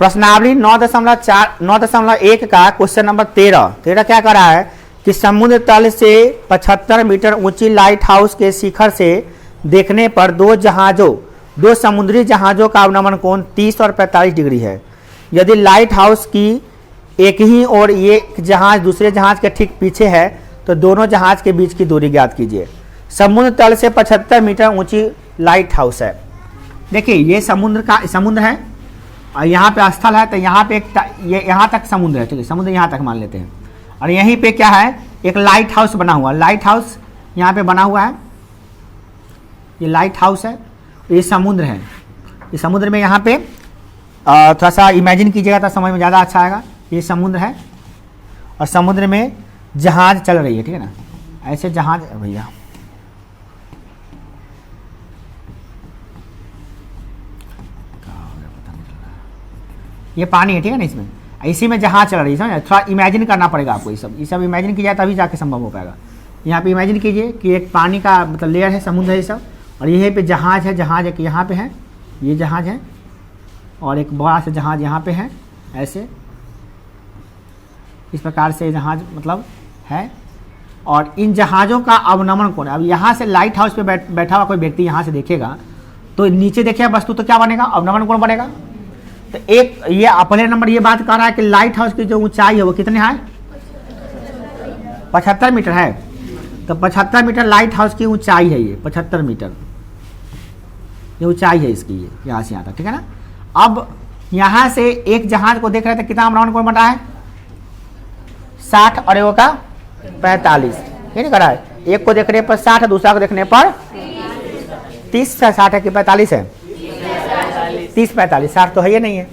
प्रश्नावली 9.1 का question number 13 क्या कर रहा है कि समुद्र तल से 75 मीटर ऊंची लाइट हाउस के शिखर से देखने पर दो समुद्री जहाज़ों का अवनमन कोण 30 और 45 डिग्री है। यदि लाइट हाउस की एक ही और ये जहाज़ दूसरे जहाज़ के ठीक पीछे है तो दोनों जहाज़ के बीच की दूरी ज्ञात कीजिए। समुद्र तल से 75 मीटर ऊंची लाइट हाउस है। देखिए ये समुद्र है और यहाँ पे स्थल है, तो यहाँ पे ये यहाँ तक समुद्र है, ठीक है, समुद्र यहाँ तक मान लेते हैं। और यहीं पे क्या है, एक लाइट हाउस बना हुआ, लाइट हाउस यहाँ पे बना हुआ है, ये लाइट हाउस है, ये समुद्र है। ये समुद्र में यहाँ पे थोड़ा सा इमेजिन कीजिएगा तो समझ में ज़्यादा अच्छा आएगा। ये समुद्र है और समुद्र में जहाज़ चल रही है, ठीक है ना, ऐसे जहाज़ भैया ये पानी है, ठीक है ना, इसमें इसी में जहाज चल रही है, समझ। थोड़ा इमेजिन करना पड़ेगा आपको, ये सब इमेजिन किया तभी जाके संभव हो पाएगा। यहाँ पे इमेजिन कीजिए कि एक पानी का मतलब लेयर है, समुद्र है ये सब, और यहीं पे जहाज है, यहाँ पे है, ये जहाज है, और एक बड़ा सा जहाज यहाँ पे है, ऐसे इस प्रकार से जहाज मतलब है। और इन जहाज़ों का अवनमन कोण, अब यहाँ से लाइट हाउस पे बैठा हुआ कोई व्यक्ति यहाँ से देखेगा तो नीचे देखेगा वस्तु तो क्या बनेगा, अवनमन कोण बनेगा। तो एक ये पहले नंबर ये बात कर रहा है कि लाइट हाउस की जो ऊंचाई है वो कितने है, 75 मीटर है। तो 75 मीटर लाइट हाउस की ऊंचाई है, ये 75 मीटर ये ऊंचाई है इसकी, ये यहाँ से यहाँ तक, ठीक है ना। अब यहाँ से एक जहाज को देख रहे थे, कितना अवनमन कोण बन रहा है, 60 और एक का 45, ये नहीं कर रहा है। एक को देखने पर 60 है, दूसरा को देखने पर 30 से 60 है कि 45 है, 30-45, 60 तो है ये नहीं है।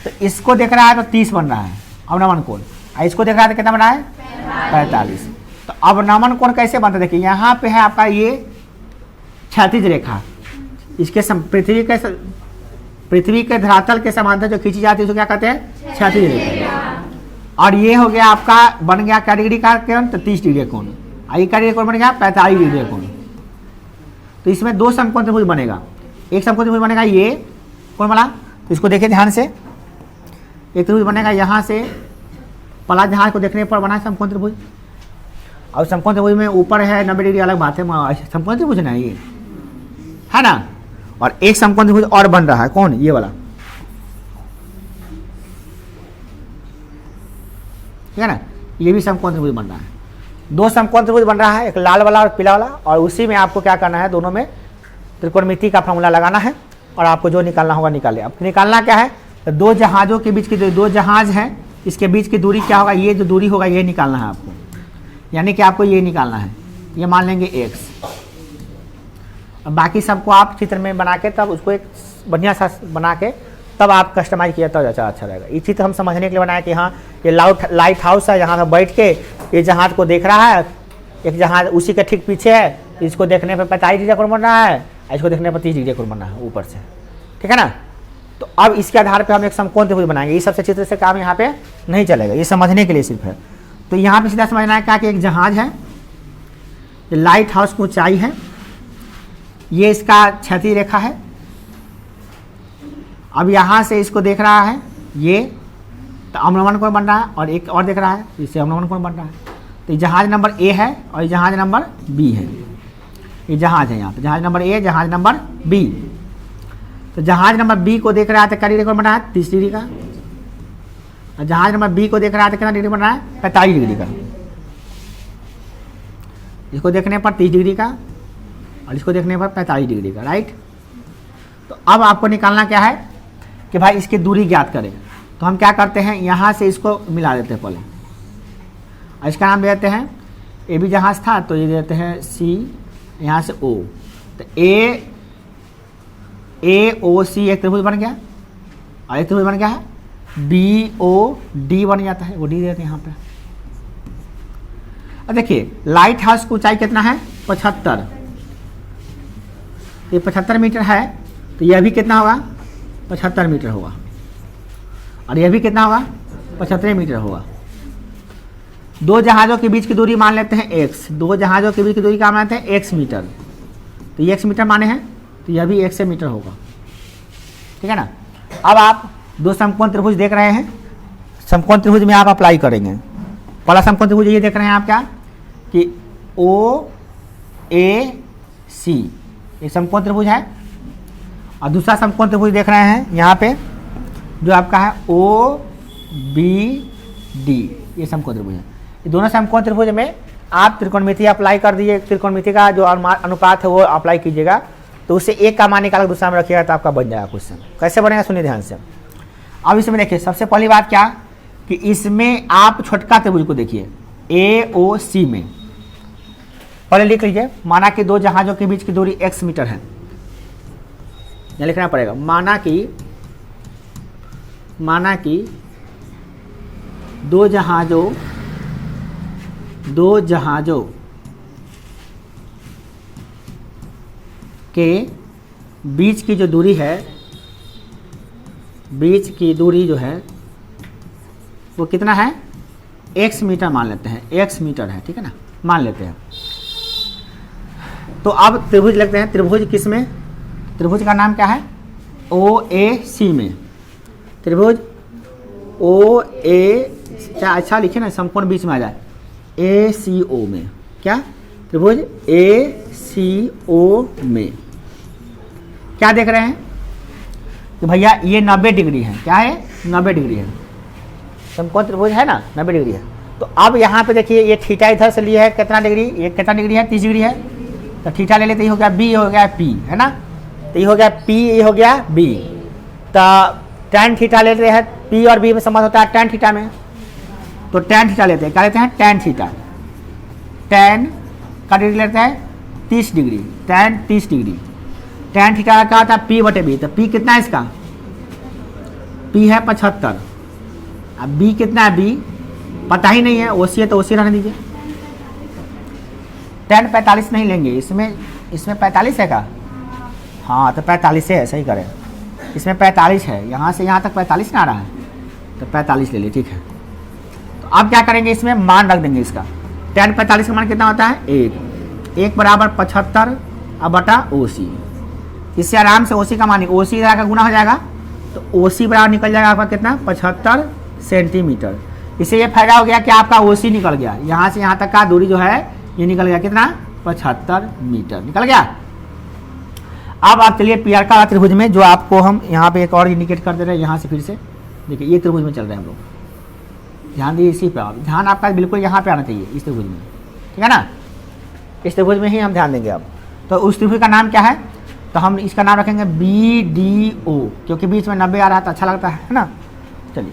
तो इसको देख रहा है तो 30 बन रहा है अवनमन कोण, इसको देख रहा है तो कितना बना है, 45। तो अवनमन कोण कैसे बनता है, देखिए यहाँ पे है आपका ये क्षैतिज रेखा, इसके पृथ्वी के धरातल के समांतर जो खींची जाती है उसको क्या कहते हैं, क्षैतिज रेखा। और ये हो गया आपका बन गया क्या डिग्री का कोण, तो 30 डिग्री कोण। ये क्या डिग्री कोण बन गया, 45 डिग्री कोण। तो इसमें दो समकोण त्रिभुज बनेगा, एक समकोण त्रिभुज बनेगा ये कौन बना, तो इसको देखिए ध्यान से, एक त्रिभुज बनेगा यहाँ से, पला जहाज को देखने पर बना समकोण त्रिभुज। और समकोण त्रिभुज में ऊपर है 90 डिग्री, अलग बात है, समकोण त्रिभुज ना ये है ना। और एक समकोण त्रिभुज और बन रहा है, कौन, ये वाला, ठीक है ना, ये भी समकोण त्रिभुज बन रहा है। दो समकोण त्रिभुज बन रहा है, एक लाल वाला और पीला वाला, और उसी में आपको क्या करना है, दोनों में त्रिकोणमिति का फॉर्मूला लगाना है और आपको जो निकालना होगा निकाले। अब निकालना क्या है, तो दो जहाज़ों के बीच की दो जहाज़ हैं, इसके बीच की दूरी क्या होगा, ये जो दूरी होगा ये निकालना है आपको, यानी कि आपको ये निकालना है, ये मान लेंगे x। अब बाकी सबको आप चित्र में बना के तब उसको एक बढ़िया सा बना के तब आप कस्टमाइज किया तब अच्छा रहेगा। ये चित्र हम समझने के लिए बनाया कि हाँ ये लाइट हाउस है, यहाँ पर बैठ के ये जहाज़ को देख रहा है, एक जहाज़ उसी के ठीक पीछे है, इसको देखने पर 45 डिग्री कोण बन रहा है, इसको देखने पर 30 डिग्री कोण बना है ऊपर से, ठीक है ना। तो अब इसके आधार पे हम एक समकोण त्रिभुज बनाएंगे। ये सबसे चित्र से काम यहाँ पे नहीं चलेगा, ये समझने के लिए सिर्फ है। तो यहाँ पे सीधा समझना है क्या कि एक जहाज है, ये लाइट हाउस की ऊंचाई है, ये इसका क्षैतिज रेखा है। अब यहाँ से इसको देख रहा है ये, तो अवनमन कोण बन रहा है, और एक और देख रहा है, इससे अवनमन कोण बन रहा है। तो जहाज नंबर ए है और जहाज नंबर बी है, ये जहाज है यहाँ पे, जहाज नंबर ए, जहाज नंबर बी। तो जहाज नंबर बी को देख रहा है तो क्या डिग्री कोण बना है, 30 डिग्री का। और जहाज नंबर बी को देख रहा है तो कितना डिग्री बन रहा है, 45 डिग्री का। इसको देखने पर 30 डिग्री का और इसको देखने पर 45 डिग्री का, राइट। तो अब आपको निकालना क्या है कि भाई इसकी दूरी ज्ञात करें। तो हम क्या करते हैं, यहाँ से इसको मिला देते हैं पहले, और इसका नाम देते हैं, ए बी जहाज था तो ये देते हैं सी, यहाँ से ओ, तो ए ओ सी एक त्रिभुज बन गया, और एक त्रिभुज बन गया है बी ओ डी बन जाता है, वो डी देते हैं यहाँ पे। अब देखिए लाइट हाउस की ऊंचाई कितना है, 75, ये 75 मीटर है, तो यह भी कितना होगा, 75 मीटर होगा, और यह भी कितना होगा, 75 मीटर होगा। दो जहाज़ों के बीच की दूरी मान लेते हैं x, दो जहाज़ों के बीच की दूरी क्या मानते हैं, x मीटर। तो ये x मीटर माने हैं, तो यह भी x से मीटर होगा, ठीक है ना। अब आप दो समकोण त्रिभुज देख रहे हैं, समकोण त्रिभुज में आप अप्लाई करेंगे। पहला समकोण त्रिभुज ये देख रहे हैं आप क्या कि ओ ए सी, ये समकोण त्रिभुज है। और दूसरा समकोण त्रिभुज देख रहे हैं यहाँ पे जो आपका है ओ बी डी, ये समकोण त्रिभुज है। ये दोनों समकोण त्रिभुज में आप त्रिकोणमिति अप्लाई कर दीजिए, त्रिकोणमिति का जो अनुपात है वो अप्लाई कीजिएगा, तो उससे एक का मान निकाल दूसरा में रखिएगा तो आपका बन जाएगा क्वेश्चन। कैसे बनेगा सुनिए ध्यान से। अब इसमें देखिए सबसे पहली बात क्या कि इसमें आप छोटका त्रिभुज को देखिए ए ओ सी में, पहले लिख लीजिए माना कि दो जहाजों के बीच की दूरी x मीटर है, यह लिखना पड़ेगा। माना कि दो जहाजों के बीच की जो दूरी है, बीच की दूरी जो है वो कितना है x मीटर मान लेते हैं, x मीटर है, ठीक है ना, मान लेते हैं। तो अब त्रिभुज लिखते हैं, त्रिभुज किस में, त्रिभुज का नाम क्या है ओ ए सी में, त्रिभुज ओ ए, क्या अच्छा लिखे ना समकोण बीच में आ जाए, ए सी ओ में, क्या त्रिभुज ए सी ओ में क्या देख रहे हैं कि भैया ये 90 डिग्री है, क्या है 90 डिग्री है, समकोण त्रिभुज है ना 90 डिग्री है। तो अब यहाँ पे देखिए ये थीटा इधर से लिया है कितना डिग्री, ये कितना डिग्री है 30 डिग्री है, तो थीटा ले लेते ही हो गया बी, हो गया पी, है ना, तो ये हो गया पी, ये हो गया बी। तो tan थीटा लेते हैं, पी और बी में संबंध होता है tan थीटा में, तो tan थीटा लेते हैं, क्या लेते हैं tan थीटा, tan का डिग्री लेते हैं 30 degree, tan 30 degree, tan theta का क्या होता है p बटे बी, तो p कितना है इसका, p है 75, अब b कितना है, b पता ही नहीं है, ओसी है तो ओसी रहने दीजिए। tan 45 नहीं लेंगे, इसमें 45 है का, हाँ तो 45 है, सही करें, इसमें 45 है, यहाँ से यहाँ तक 45 ना आ रहा है, तो 45 ले लीजिए, ठीक है। तो अब क्या करेंगे, इसमें मान रख देंगे इसका, tan 45 का मान कितना होता है 1 बराबर 75 अब बटा ओसी, इससे आराम से ओसी का मान, ओसी का गुना हो जाएगा, तो ओसी बराबर निकल जाएगा आपका कितना 75 सेंटीमीटर। इससे ये फायदा हो गया कि आपका ओसी निकल गया, यहाँ से यहाँ तक का दूरी जो है ये निकल गया कितना 75 मीटर निकल गया। अब आप चलिए पीआर का त्रिभुज में, जो आपको हम यहाँ पे एक और इंडिकेट कर दे रहे हैं, यहाँ से फिर से देखिए ये त्रिभुज में चल रहे हैं हम लोग, ध्यान दीजिए इसी पे, आप ध्यान आपका बिल्कुल यहाँ पे आना चाहिए इस त्रिभुज में, ठीक है ना, इस त्रिभुज में ही हम ध्यान देंगे अब। तो उस त्रिभुज का नाम क्या है, तो हम इसका नाम रखेंगे बी डी ओ, क्योंकि बीच में 90 आ रहा है तो अच्छा लगता है ना। चलिए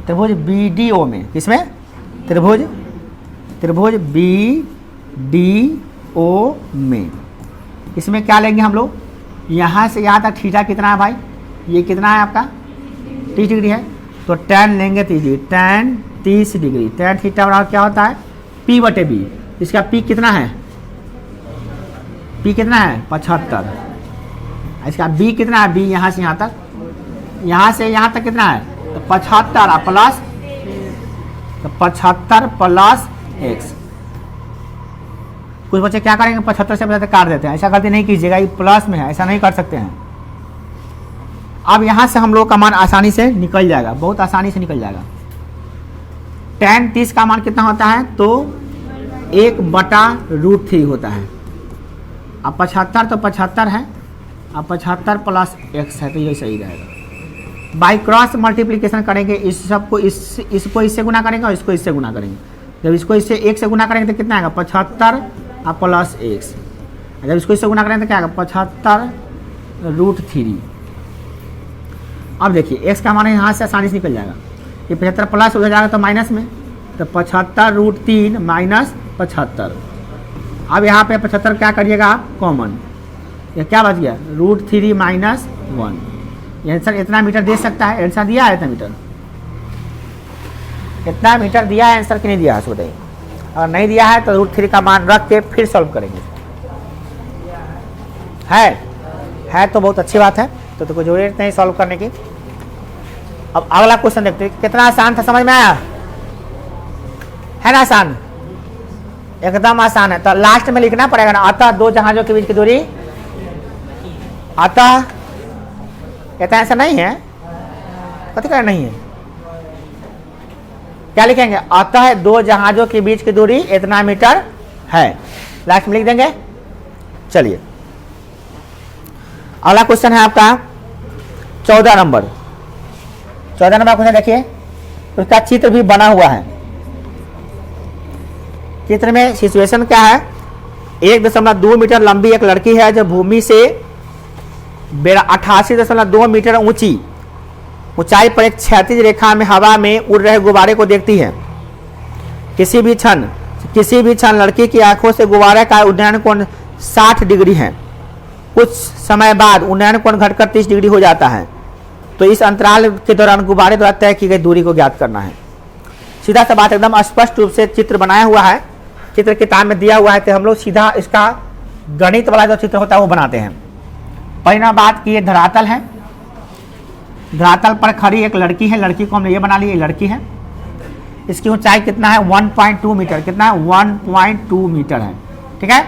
त्रिभुज बी डी ओ में, किसमें त्रिभुज बी डी ओ में, इसमें क्या लेंगे हम लोग, यहाँ से यहाँ तक थीटा कितना है भाई, ये कितना है आपका 30 डिग्री है, तो tan लेंगे 30 degree, tan 30 degree, tan theta बराबर क्या होता है p बटे बी, इसका p कितना है, p कितना है 75, इसका b कितना है, b यहाँ से यहाँ तक, कितना है तो 75 प्लस, तो 75 प्लस x। कुछ बच्चे क्या करेंगे 75 से 75 काट देते हैं, ऐसा गलती नहीं कीजिएगा, ये प्लस में है, ऐसा नहीं कर सकते हैं। अब यहाँ से हम लोग का मान आसानी से निकल जाएगा, बहुत आसानी से निकल जाएगा। tan 30 का मान कितना होता है, तो 1/√3 होता है। अब 75 तो 75 है, अब 75 प्लस x है, तो ये सही रहेगा। बाई क्रॉस मल्टीप्लीकेशन करेंगे, इस सबको इसको इससे गुना करेंगे और इसको इससे गुना करेंगे। जब इसको इससे 1 से गुना करेंगे तो कितना आएगा 75 और प्लस x, जब इसको इससे गुना करेंगे तो क्या आएगा 75√3। अब देखिए x का मान यहाँ से आसानी से निकल जाएगा, ये 75 प्लस हो जाएगा तो माइनस में, तो 75√3 माइनस 75। अब यहाँ पे 75 क्या करिएगा आप कॉमन, ये क्या बच गया √3 माइनस 1। ये आंसर इतना मीटर दे सकता है, आंसर दिया है इतना मीटर दिया है आंसर कि नहीं दिया है बताइए। अगर नहीं दिया है तो √3 का मान रख के फिर सॉल्व करेंगे, है तो बहुत अच्छी बात है, तो कोई जरूरत नहीं सॉल्व करने की। अब अगला क्वेश्चन देखते हैं, कितना आसान था, समझ में आया है ना, आसान एकदम आसान है। तो लास्ट में लिखना पड़ेगा ना, अतः दो जहाजों के बीच की दूरी, अतः कहता ऐसा नहीं है, कथी करना नहीं है, क्या लिखेंगे, अतः दो जहाजों के बीच की दूरी इतना मीटर है, लास्ट में लिख देंगे। चलिए अगला क्वेश्चन है आपका 14 नंबर। 14 नंबर क्वेश्चन देखिए, उसका चित्र भी बना हुआ है। चित्र में सिचुएशन क्या है, 1.2 मीटर लंबी एक लड़की है जो भूमि से 88.2 मीटर ऊंचाई पर एक क्षैतिज रेखा में हवा में उड़ रहे गुब्बारे को देखती है। किसी भी क्षण लड़की की आंखों से गुब्बारे का उन्नयन कोण 60 डिग्री है। कुछ समय बाद उन्नयन कोण घटकर 30 डिग्री हो जाता है। तो इस अंतराल के दौरान गुब्बारे द्वारा तय की गई दूरी को ज्ञात करना है। सीधा सा बात, एकदम स्पष्ट रूप से चित्र बनाया हुआ है, चित्र किताब में दिया हुआ है, तो हम लोग सीधा इसका गणित वाला जो चित्र होता है वो बनाते हैं। पहला बात कि ये धरातल है, धरातल पर खड़ी एक लड़की है, लड़की को हमने ये बना लिया, ये लड़की है। इसकी ऊंचाई कितना है, 1.2 मीटर, कितना है, 1.2 मीटर है, ठीक है।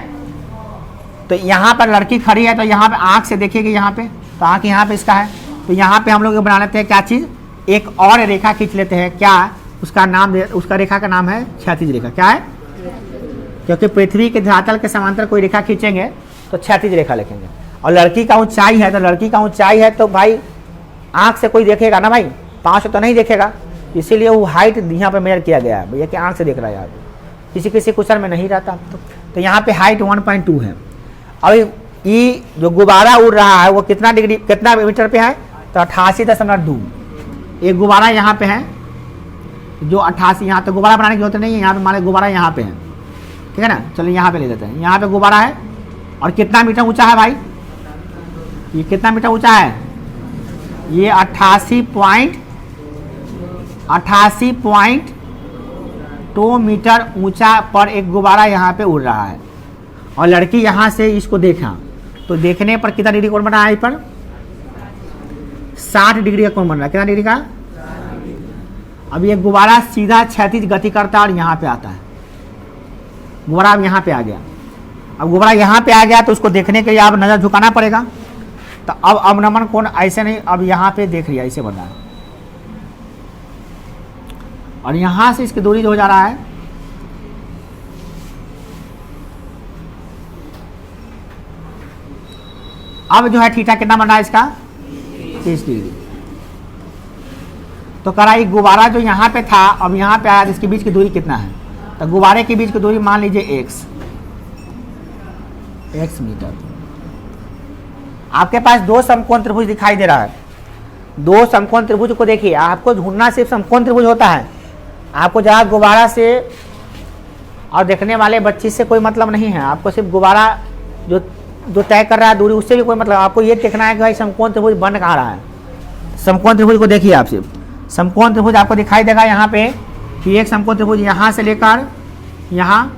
तो यहाँ पर लड़की खड़ी है, तो यहाँ पे आँख से देखिएगा, यहाँ पे तो आँख यहाँ पे इसका है, तो यहाँ पे हम लोग बना लेते हैं क्या चीज़, एक और रेखा खींच लेते हैं। क्या उसका नाम, उसका रेखा का नाम है क्षैतिज रेखा। क्या है, क्योंकि पृथ्वी के धरातल के समांतर कोई रेखा खींचेंगे तो क्षैतिज रेखा लिखेंगे। और लड़की का ऊंचाई है, तो लड़की का ऊंचाई है तो भाई आँख से कोई देखेगा ना भाई, पाँव से तो नहीं देखेगा, इसीलिए वो हाइट यहाँ पे मेजर किया गया है भैया कि आँख से देख रहा है। यहाँ पे किसी क्वेश्चन में नहीं रहता, तो यहाँ पे हाइट 1.2 है। और ये जो गुब्बारा उड़ रहा है वो कितना डिग्री, कितना मीटर पे है, तो 88.2। एक गुब्बारा यहाँ पे है जो 88, यहाँ तो गुब्बारा बनाने की जरूरत नहीं है, यहाँ पे मान लो गुब्बारा यहाँ पे है, ठीक है ना। चलो यहाँ पे ले लेते हैं, यहाँ पे गुब्बारा है और कितना मीटर ऊंचा है भाई, ये कितना मीटर ऊंचा है, ये 88.2 मीटर ऊंचा पर एक गुब्बारा यहाँ पे उड़ रहा है। और लड़की यहाँ से इसको देखा, तो देखने पर कितना डिग्री कोण बना है, इस पर 60 डिग्री का कोण बन रहा है। कितना डिग्री का, अब ये गुब्बारा सीधा क्षैतिज गति करता है और यहाँ पे आता है। गुब्बारा अब यहाँ पे आ गया, अब गुब्बारा यहाँ पे आ गया तो उसको देखने के लिए अब नज़र झुकाना पड़ेगा। तो अब अवनमन कोण ऐसे नहीं, अब यहाँ पे देख रही है, ऐसे बन रहा है, और यहाँ से इसकी दूरी जो हो जा रहा है, अब जो है थीटा कितना बन रहा है इसका, 30 डिग्री। तो कह रहा है गुब्बारा जो यहाँ पे था अब यहाँ पे आया, इसके बीच की दूरी कितना है, तो गुब्बारे के बीच की दूरी मान लीजिए x मीटर। आपके पास दो समकोण त्रिभुज दिखाई दे रहा है, दो समकोण त्रिभुज को देखिए, आपको ढूंढना सिर्फ समकोण त्रिभुज होता है, आपको जहाँ गुब्बारा से और देखने वाले बच्ची से कोई मतलब नहीं है, आपको सिर्फ गुब्बारा जो तय कर रहा है दूरी उससे भी कोई मतलब, आपको ये देखना है कि भाई समकोण त्रिभुज बन कहाँ रहा है। समकोण त्रिभुज को देखिए आप, सिर्फ समकोण त्रिभुज आपको दिखाई देगा यहाँ पे कि एक समकोण त्रिभुज यहाँ से लेकर यहाँ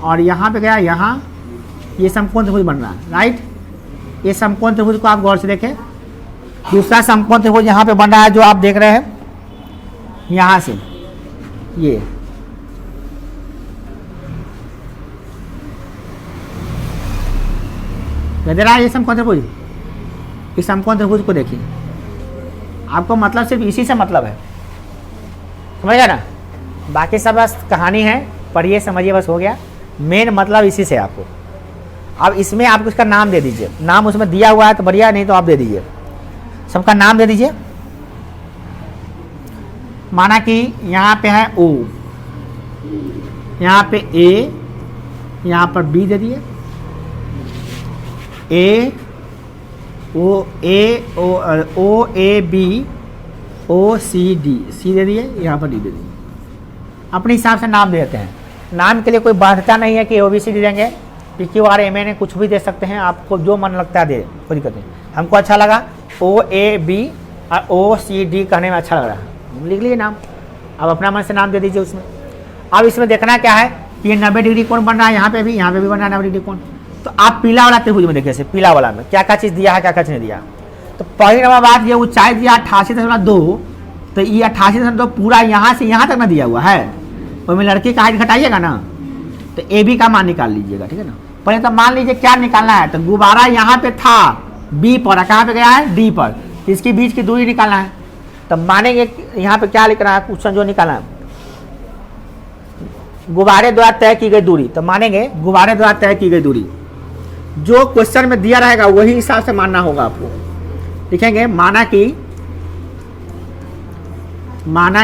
और यहाँ पे गया, यहाँ ये समकोण त्रिभुज बन रहा है, राइट। ये समकोण त्रिभुज को आप गौर से देखें। दूसरा समकोण त्रिभुज यहाँ पे बन रहा है जो आप देख रहे हैं, यहाँ से ये दे रहा है, ये समकोण त्रिभुज। इस समकोण त्रिभुज को देखिए, आपको मतलब सिर्फ इसी से मतलब है, समझ गया ना, बाकी सब बस कहानी है, पढ़िए समझिए बस हो गया, मेन मतलब इसी से आपको। अब इसमें आप उसका नाम दे दीजिए, नाम उसमें दिया हुआ है तो बढ़िया, नहीं तो आप दे दीजिए, सबका नाम दे दीजिए। माना कि यहाँ पे है O, यहाँ पे A, यहाँ पर B दे दिए, OAB OCD, C दे दिए, यहाँ पर D दे दिए। अपने हिसाब से नाम दे देते हैं, नाम के लिए कोई बाध्यता नहीं है कि OBCD देंगे, PQRMN कुछ भी दे सकते हैं, आपको जो मन लगता है दे, कोई दिक्कत नहीं। हमको अच्छा लगा OAB और OCD कहने में अच्छा लग रहा है, लिख लीजिए नाम, अब अपना मन से नाम दे दीजिए उसमें। अब इसमें देखना क्या है कि ये 90 डिग्री कोण बन रहा है, यहाँ पे भी बन रहा है 90 डिग्री कोण। तो आप पीला वाला त्रिभुज में देखिए, पीला वाला में क्या क्या चीज़ दिया है, क्या क्या चीज़ नहीं दिया। तो पहली नंबर बात ये ऊंचाई दिया 88.2, तो ये 88.2 पूरा यहाँ से यहाँ तक ना दिया हुआ है, उसमें लड़की का हाइट घटाइएगा ना, तो AB का मान निकाल लीजिएगा, ठीक है ना। पहले तो मान लीजिए क्या निकालना है, तो गुब्बारा यहाँ पे था B पर, कहाँ पे गया है D पर, इसके बीच की दूरी निकालना है। तब मानेंगे यहाँ पे क्या लिखना है, क्वेश्चन जो निकालना है, गुब्बारे द्वारा तय की गई दूरी। तो मानेंगे गुब्बारे द्वारा तय की गई दूरी, जो क्वेश्चन में दिया रहेगा वही हिसाब से मानना होगा आपको। लिखेंगे माना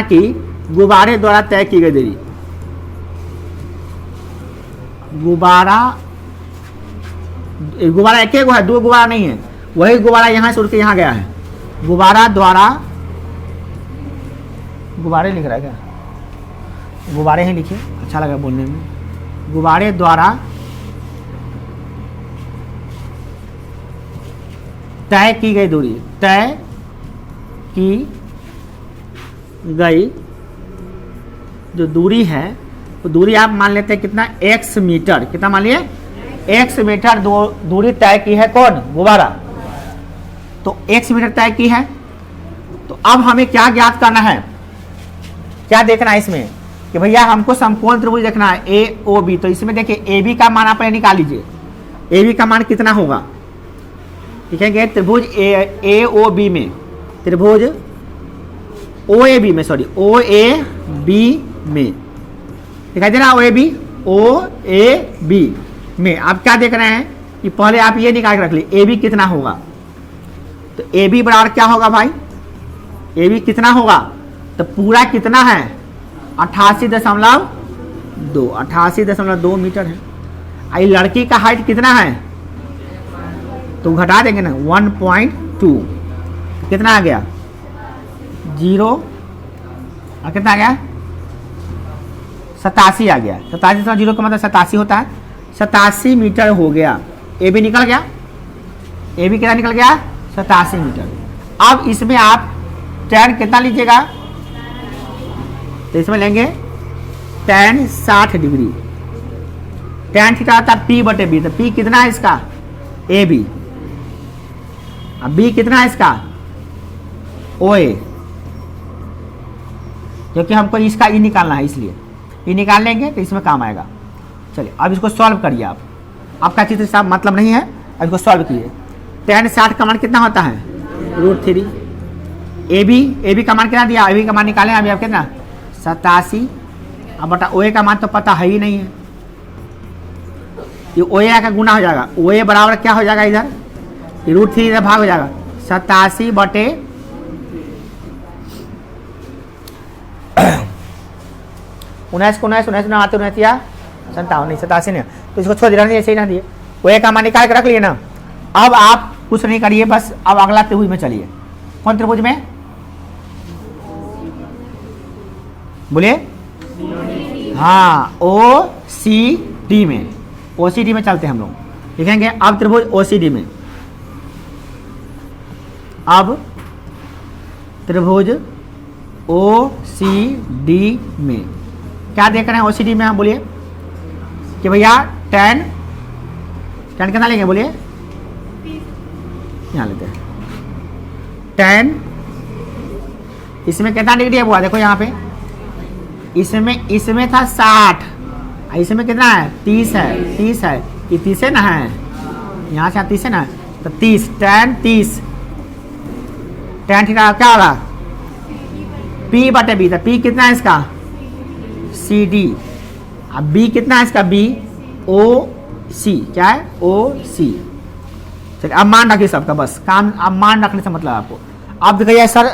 कि गुब्बारे द्वारा तय की गई दूरी, गुब्बारा एक एक है, दो गुब्बारा नहीं है, वही गुब्बारा यहाँ से उड़ के यहाँ गया है। गुब्बारा द्वारा, गुब्बारे लिख रहा है क्या, गुब्बारे ही लिखिए, अच्छा लगा बोलने में। गुब्बारे द्वारा तय की गई दूरी, तय की गई जो दूरी है वो दूरी आप मान लेते हैं कितना, x मीटर। कितना मान लिए, x मीटर दूरी तय की है कौन, गुब्बारा। तो x मीटर तय की है। तो अब हमें क्या ज्ञात करना है, क्या देखना है इसमें कि भैया हमको समकोण त्रिभुज देखना है AOB। तो इसमें देखिए AB का मान आप निकाल लीजिए, AB का मान कितना होगा। लिखेंगे त्रिभुज AOB में, त्रिभुज OAB में, सॉरी OAB में, दिखाई दे रहा OAB में। आप क्या देख रहे हैं कि पहले आप ये निकाल के रख लीजिए AB कितना होगा। तो AB बराबर क्या होगा भाई, AB कितना होगा, तो पूरा कितना है 88.2 मीटर है। आई लड़की का हाइट कितना है, तो घटा देंगे ना 1.2, कितना आ गया 0 और कितना आ गया 87 आ गया। 87 का मतलब 87 होता है, 87 मीटर हो गया। AB निकल गया, AB कितना निकल गया 87 मीटर। अब इसमें आप tan कितना लीजिएगा, तो इसमें लेंगे tan 60 डिग्री। tan थीटा आता है P/B, तो P कितना है इसका AB, अब B कितना है इसका OA, क्योंकि हमको इसका E निकालना है, इसलिए E निकाल लेंगे तो इसमें काम आएगा। चलिए अब इसको सॉल्व करिए आप, आपका चित्र साफ मतलब नहीं है, अब इसको सॉल्व कीजिए। tan 60 का मान कितना होता है √3। AB का मान कितना दिया, AB का मान निकालें अभी आप कितना 87, अब बटा OA का मान तो पता है ही नहीं है, ये OA का गुना हो जाएगा, OA बराबर क्या हो जाएगा इधर √3 इधर भाग हो जाएगा 87 बटे 19 ना आते 59 या 57 नहीं 87 नहीं, तो इसको छोड़ दिया, ऐसे ही ना दिए। OA का मान निकाल के रख लिए ना। अब आप कुछ नहीं करिए, बस अब अगला त्रिभुज में चलिए। कौन त्रिभुज में बोलिए, हाँ OCD में, OCD में चलते हैं हम लोग। लिखेंगे अब त्रिभुज OCD में, अब त्रिभुज OCD में क्या देख रहे हैं OCD में, हम बोलिए कि भैया tan कितना लेंगे बोलिए, यहाँ लेते हैं tan, इसमें कितना डिग्री है बुआ, देखो यहाँ पे इसमें था 60, इसमें कितना है 30 है, 30 है, ये 30 है ना, है यहाँ से 30 है ना, तो 30 tan 30, tan थीटा क्या होगा P/B, तो P कितना है इसका CD, अब B कितना है इसका BOC, क्या है OC। चलिए अब मान रखिए सबका, बस काम अब मान रखने से मतलब आपको। अब देखिए सर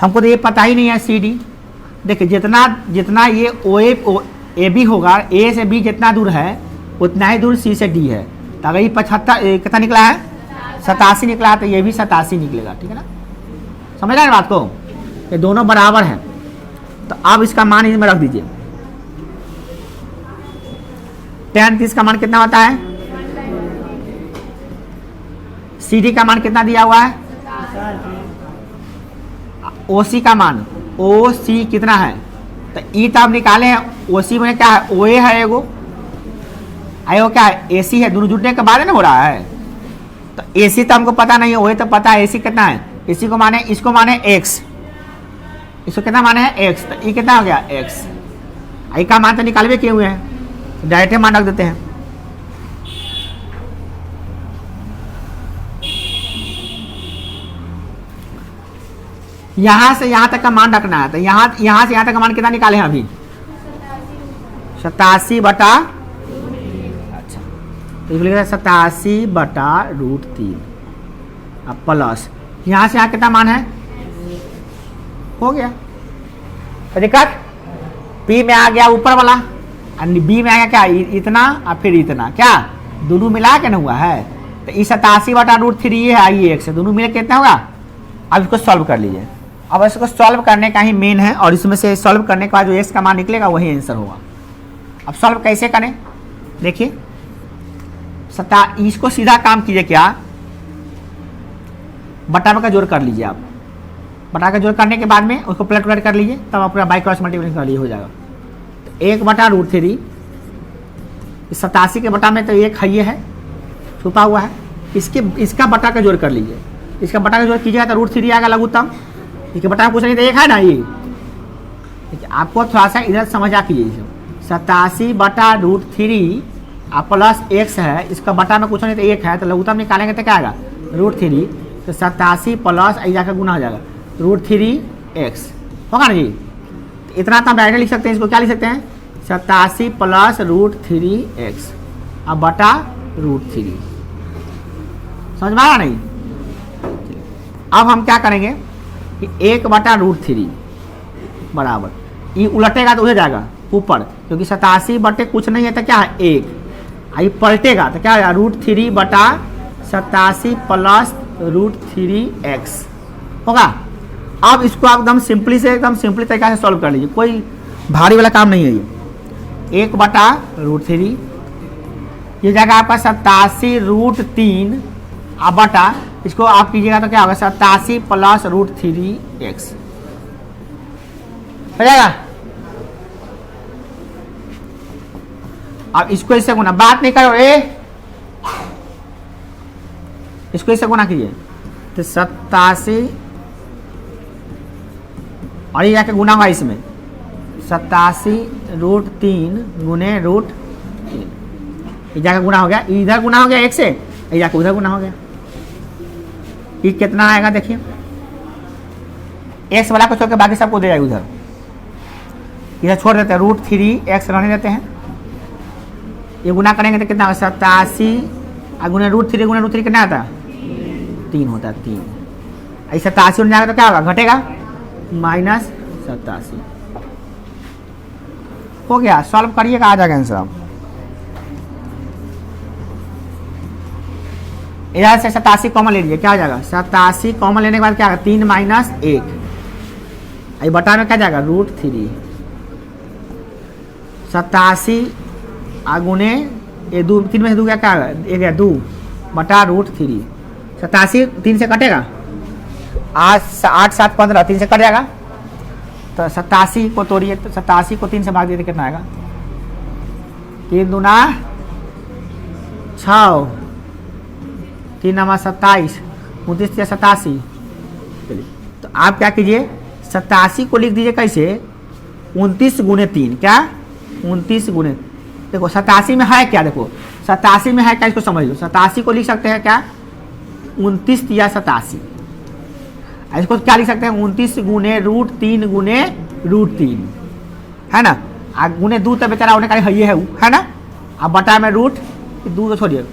हमको तो ये पता ही नहीं है CD, देखिए जितना ये AB होगा, A से B जितना दूर है उतना ही दूर C से D है। तो अगर ये 75 कितना निकला है 87 निकला है, तो ये भी 87 निकलेगा, ठीक है ना, समझ रहे हैं बात को, ये दोनों बराबर हैं। तो अब इसका मान इसमें रख दीजिए। tan 30 का मान कितना होता है, CD का मान कितना दिया हुआ है, OC का मान OC कितना है, तो E तो आप निकाले हैं, OC में क्या है OA है एगो, आयो क्या है AC है, दोनों जुड़ने के बाद ना हो रहा है। तो AC तो हमको पता नहीं है, OA तो पता है, AC कितना है, AC को माने, इसको माने X, इसको कितना माने है X, तो E कितना हो गया X। I का मान तो निकालवे किए हुए हैं, डायरेक्ट मान रख देते हैं। यहाँ से यहाँ तक का मान रखना है। तो यहाँ से यहाँ तक का मान कितना निकाले हैं अभी? 87/, अच्छा तो लिखेगा 87/√3 अब प्लस यहाँ से यहाँ कितना मान है? हो गया। तो दिक्कत P में आ गया ऊपर वाला और B में आ गया क्या? इतना और फिर इतना, क्या दोनों मिला के ना हुआ है? तो इस 87/√3 ये है आई एक्स, दोनों मिले कितना होगा? अब इसको सॉल्व कर लीजिए। अब इसको सॉल्व करने का ही मेन है और इसमें से सॉल्व करने के बाद जो एक्स का मान निकलेगा वही आंसर होगा। अब सॉल्व कैसे करें देखिए, इसको सीधा काम कीजिए, क्या बटा का जोड़ कर लीजिए। आप बटा का जोड़ करने के बाद में उसको प्लट प्लट कर लीजिए, तब आप पूरा बाई क्रॉस मल्टीप्लिकेशन कर लीजिए, हो जाएगा। तो 1/√3 इस 87 के बटा में तो एक है छुपा हुआ है, इसका बटा का जोड़ कर लीजिए। इसका बटा का जोड़ कीजिएगा तो √3 आएगा लघुत्तम। इसके बटा में कुछ नहीं तो एक है ना ये। आपको थोड़ा सा इधर समझ आ कीजिए, 87/√3 प्लस एक्स है, इसका बटा में कुछ नहीं तो एक है, तो लघुत्तम निकालेंगे तो क्या आएगा? √3। तो 87 प्लस जाकर गुना हो जाएगा √3x, होगा ना जी। तो इतना तो हम डायरेक्ट लिख सकते हैं, इसको क्या लिख सकते हैं? 87 प्लस √3x अब बटा √3। समझ में आया नहीं? अब हम क्या करेंगे कि 1/√3 बराबर, ये उलटेगा तो उधर जाएगा ऊपर, क्योंकि 87 बटे कुछ नहीं है तो क्या है? 1। ये पलटेगा तो क्या है? √3/87 प्लस √3x होगा। अब इसको एकदम सिंपली तरीका से सॉल्व कर लीजिए, कोई भारी वाला काम नहीं है ये। 1/√3 ये जाएगा आपका 87√3 अब बटा, इसको आप कीजिएगा तो क्या होगा? 87 प्लस √3x हो जाएगा। अब इसको इससे गुना, बात नहीं करो इसको इससे गुना कीजिए तो 87 और ये जाके गुना हुआ इसमें 87√3 गुने √3, ये जाकर गुना हो गया, इधर गुना हो गया एक से, ये जाकर उधर गुना हो गया। ये कितना आएगा देखिए, एक्स वाला को छोड़ के बाकी सबको दे जाएगा उधर, इधर छोड़ देते हैं, √3x रहने देते हैं। ये गुना करेंगे तो कितना होगा? 87 गुने √3 गुने √3 कितना आता है? 3 होता है, 3। ऐसे 87 जाएगा तो क्या होगा? घटेगा -87 हो गया। सॉल्व करिएगा, आ जाएगा आंसर। इधर से 87 कॉमन ले लीजिए, क्या हो जाएगा? 87 कॉमन लेने के बाद क्या होगा? 3 - 1 ये बटा में क्या जाएगा? √3। 87 गुने ये 2, 3 में से 2 क्या क्या 1 2 बटा √3। 87 3 से कटेगा, 8 7 15 3 से कट जाएगा। तो 87 को तोड़िए, तो 87 को 3 से भाग दिए तो कितना आएगा? 3 दूना 6, 3 9 27, 29 या 87। चलिए तो आप क्या कीजिए, 87 को लिख दीजिए कैसे? 29 गुने 3, क्या 29 गुने, देखो 87 में है क्या? देखो 87 में है क्या, इसको समझ लो। 87 को लिख सकते हैं क्या? 29 या 87। इसको क्या लिख सकते हैं? 29 गुने √3 गुने √3 है ना, गुने 2 तो बेचारा होने का ये है ना। अब बटा में √2 तो छोड़िए,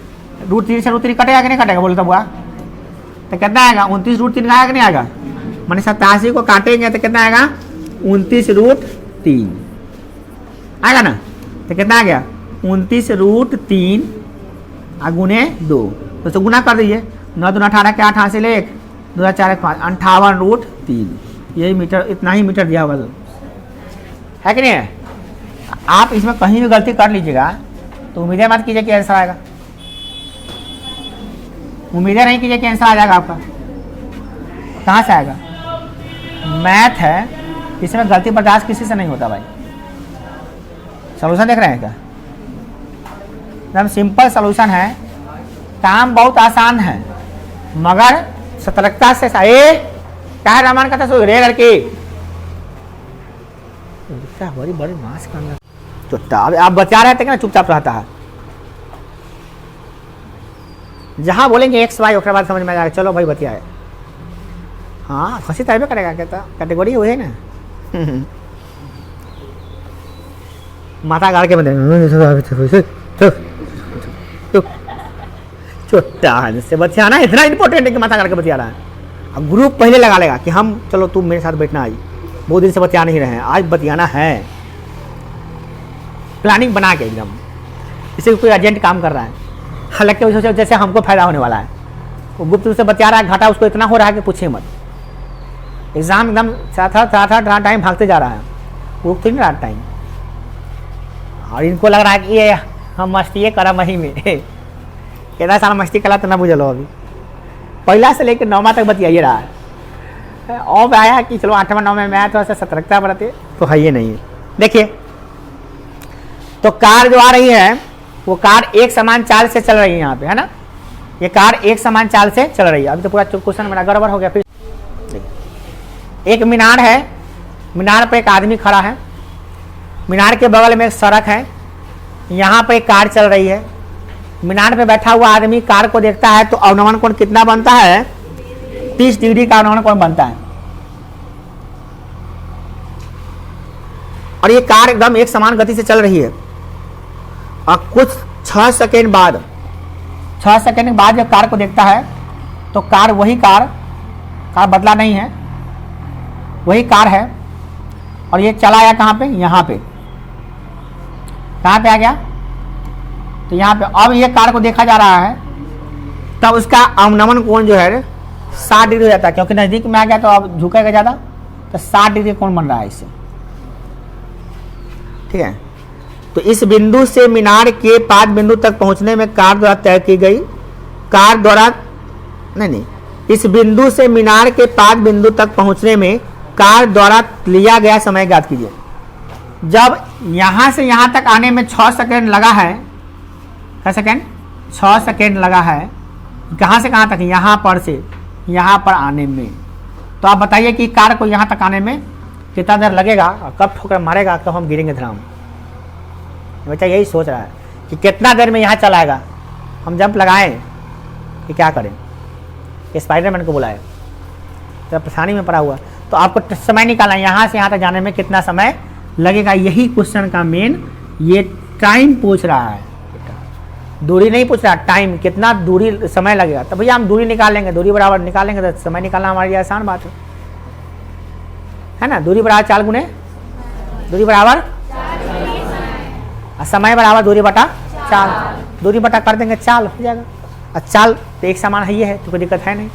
√3 से √3 कटेगा कि नहीं कटेगा? बोलता हुआ तो कितना आएगा? 29 √3 आएगा कि नहीं आएगा? मैंने 87 को काटेंगे तो कितना आएगा? 29 √3 आएगा ना। तो कितना आ गया? 29 √3 गुने 2, तो गुना कर दीजिए। 9 दूना 18 के 8 से ले 1 2 4 5 58 √3, यही मीटर, इतना ही मीटर दिया हुआ है कि नहीं है? आप इसमें कहीं भी गलती कर लीजिएगा तो उम्मीदें मत कीजिए कि आंसर आएगा, उम्मीदें नहीं कीजिए कि आंसर आ जाएगा आपका। कहाँ से आएगा? मैथ है, इसमें गलती बर्दाश्त किसी से नहीं होता भाई। सॉल्यूशन देख रहे हैं क्या? एकदम सिंपल सॉल्यूशन है, काम बहुत आसान है, मगर सतर्कता से क्या है रामायण कथा सो रे करके बड़ी बड़ी मास करना। तो आप बचा रहे थे ना, चुपचाप रहता है। जहां बोलेंगे एक्स वाई उसके बाद समझ में आ जाएगा, चलो भाई बतिया है। हाँ हंसी तैबे करेगा, कहता कैटेगरी वही है ना। माथा गाड़ के बंदे छोटा से बतियाना इतना इंपॉर्टेंट है कि माथा गाड़ के बतिया रहा है। अब ग्रुप पहले लगा लेगा कि हम चलो तुम मेरे साथ बैठना, आज बहुत दिन से बतिया नहीं रहे हैं, आज बतियाना है, प्लानिंग बना के एकदम। इसे कोई एजेंट काम कर रहा है, हालांकि उसे जैसे हमको फायदा होने वाला है। वो गुप्त रूप से बतिया रहा है, घाटा उसको इतना हो रहा है कि पूछे मत। एग्जाम एकदम साथ टाइम भागते जा रहा है, रुक तो नहीं रहा टाइम। और इनको लग रहा है कि ये हम मस्ती करा मही में कितना सारा मस्ती कला तो ना बुझलो। अभी पहला से लेकर 9वां तक बतियाइए रहा है। अब आया कि चलो 8वां 9वां में आया, थोड़ा सा सतर्कता बरते, तो है ये नहीं है। देखिए तो कार जो आ रही है वो कार एक समान चाल से चल रही है यहाँ पे, है ना। ये कार एक समान चाल से चल रही है। अभी तो पूरा क्वेश्चन मेरा गड़बड़ हो गया। फिर एक मीनार है, मीनार पे एक आदमी खड़ा है, मीनार के बगल में एक सड़क है, यहाँ पे एक कार चल रही है। मीनार पे बैठा हुआ आदमी कार को देखता है तो अवनमन कोण कितना बनता है? 30 डिग्री का अवनमन कोण बनता है। और ये कार एकदम एक समान गति से चल रही है। और कुछ 6 सेकेंड बाद जब कार को देखता है तो कार वही कार बदला नहीं है, वही कार है। और ये चला आया कहाँ पे? यहाँ पे। कहाँ पे आ गया? तो यहाँ पे। अब ये कार को देखा जा रहा है तब उसका अवनमन कोण जो है 60 डिग्री हो जाता है, क्योंकि नजदीक में आ गया तो अब झुकेगा ज्यादा, तो 60 डिग्री कोण बन रहा है इससे। ठीक है। तो इस बिंदु से मीनार के 5 बिंदु तक पहुंचने में कार द्वारा तय की गई इस बिंदु से मीनार के 5 बिंदु तक पहुंचने में कार द्वारा लिया गया समय ज्ञात कीजिए। जब यहां से यहां तक आने में 6 सेकेंड लगा है, क्या सेकेंड? 6 सेकेंड लगा है। कहां से कहां तक? यहां पर से यहां पर आने में। तो आप बताइए कि कार को यहां तक आने में कितना देर लगेगा और कब ठोकर मारेगा, कब हम गिरेंगे धराम। बच्चा यही सोच रहा है कि कितना देर में यहाँ चलाएगा, हम जंप लगाएं कि क्या करें। स्पाइडरमैन को बुलाए तो परेशानी में पड़ा हुआ। तो आपको समय निकालना है, यहाँ से यहाँ तक जाने में कितना समय लगेगा। यही क्वेश्चन का मेन ये टाइम पूछ रहा है, दूरी नहीं पूछ रहा, टाइम कितना दूरी समय लगेगा। तो भैया हम दूरी निकाल लेंगे, दूरी बराबर निकालेंगे तो समय निकालना हमारे लिए आसान बात है ना। दूरी बराबर 4 गुने दूरी बराबर समय बराबर दूरी बटा 4। दूरी बटा कर देंगे 4 हो जाएगा। और 4 तो एक समान है, ये है तो कोई दिक्कत है नहीं।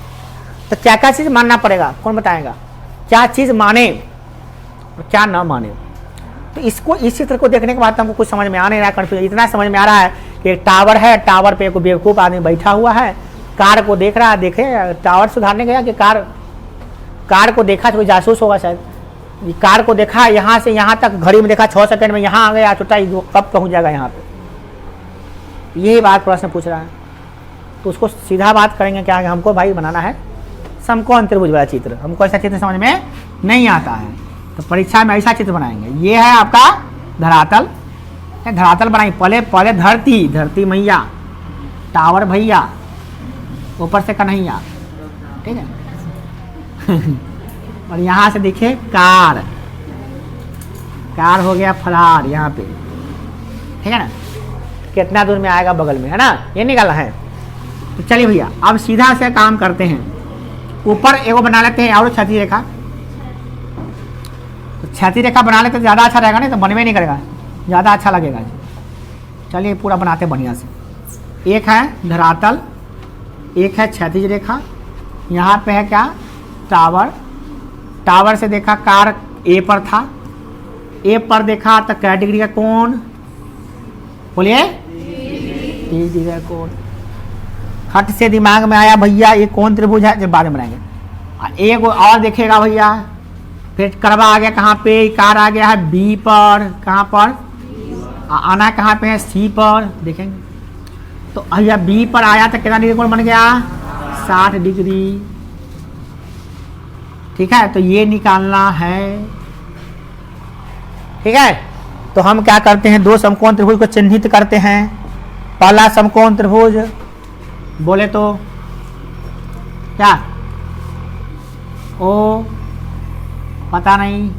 तो क्या क्या चीज़ मानना पड़ेगा, कौन बताएगा? क्या चीज़ माने और क्या ना माने। तो इसको इस चित्र को देखने के बाद हमको कुछ समझ में आ नहीं रहा, कंफ्यूजन इतना समझ में आ रहा है कि एक टावर है, टावर पे एक बेवकूफ़ आदमी बैठा हुआ है, कार को देख रहा है। देखे टावर सुधारने गया कि कार को देखा तो कोई जासूस होगा शायद। कार को देखा यहाँ से यहाँ तक, घड़ी में देखा 6 सेकंड में यहाँ आ गया, छोटा कब पहुँच जाएगा यहाँ पे। यही बात प्रश्न पूछ रहा है। तो उसको सीधा बात करेंगे क्या, हमको भाई बनाना है समकोण त्रिभुज वाला चित्र। हमको ऐसा चित्र समझ में नहीं आता है, तो परीक्षा में ऐसा चित्र बनाएंगे। ये है आपका धरातल, धरातल बनाएंगे। पहले धरती मैया, टावर भैया, ऊपर से कन्हैया, ठीक है। और यहाँ से देखिए कार हो गया फलार यहाँ पे, ठीक है ना। कितना दूर में आएगा बगल में, है ना, ये निकालना है। तो चलिए भैया अब सीधा से काम करते हैं। ऊपर एगो बना लेते हैं और क्षैतिज रेखा। तो क्षैतिज रेखा बना लेते तो ज़्यादा अच्छा रहेगा, नहीं तो बनवे नहीं करेगा, ज़्यादा अच्छा लगेगा। चलिए पूरा बनाते बढ़िया से। एक है धरातल, एक है क्षैतिज रेखा। यहाँ पे है क्या? टावर से देखा कार ए पर था, ए पर देखा तो क्या डिग्री का कोण? बोलिए 30 डिग्री का कोण। हट से दिमाग में आया भैया ये कौन त्रिभुज है, जब बाद में बनाएंगे। एक और देखेगा भैया, फिर करवा आ गया कहाँ पे? कार आ गया है बी पर। कहाँ पर? आना कहाँ पे है? सी पर। देखेंगे तो भैया बी पर आया तो कितना डिग्री कोण बन गया? 60 डिग्री। ठीक है, तो ये निकालना है। ठीक है, तो हम क्या करते हैं, 2 समकोण त्रिभुज को चिन्हित करते हैं। पहला समकोण त्रिभुज बोले तो क्या? ओ, पता नहीं,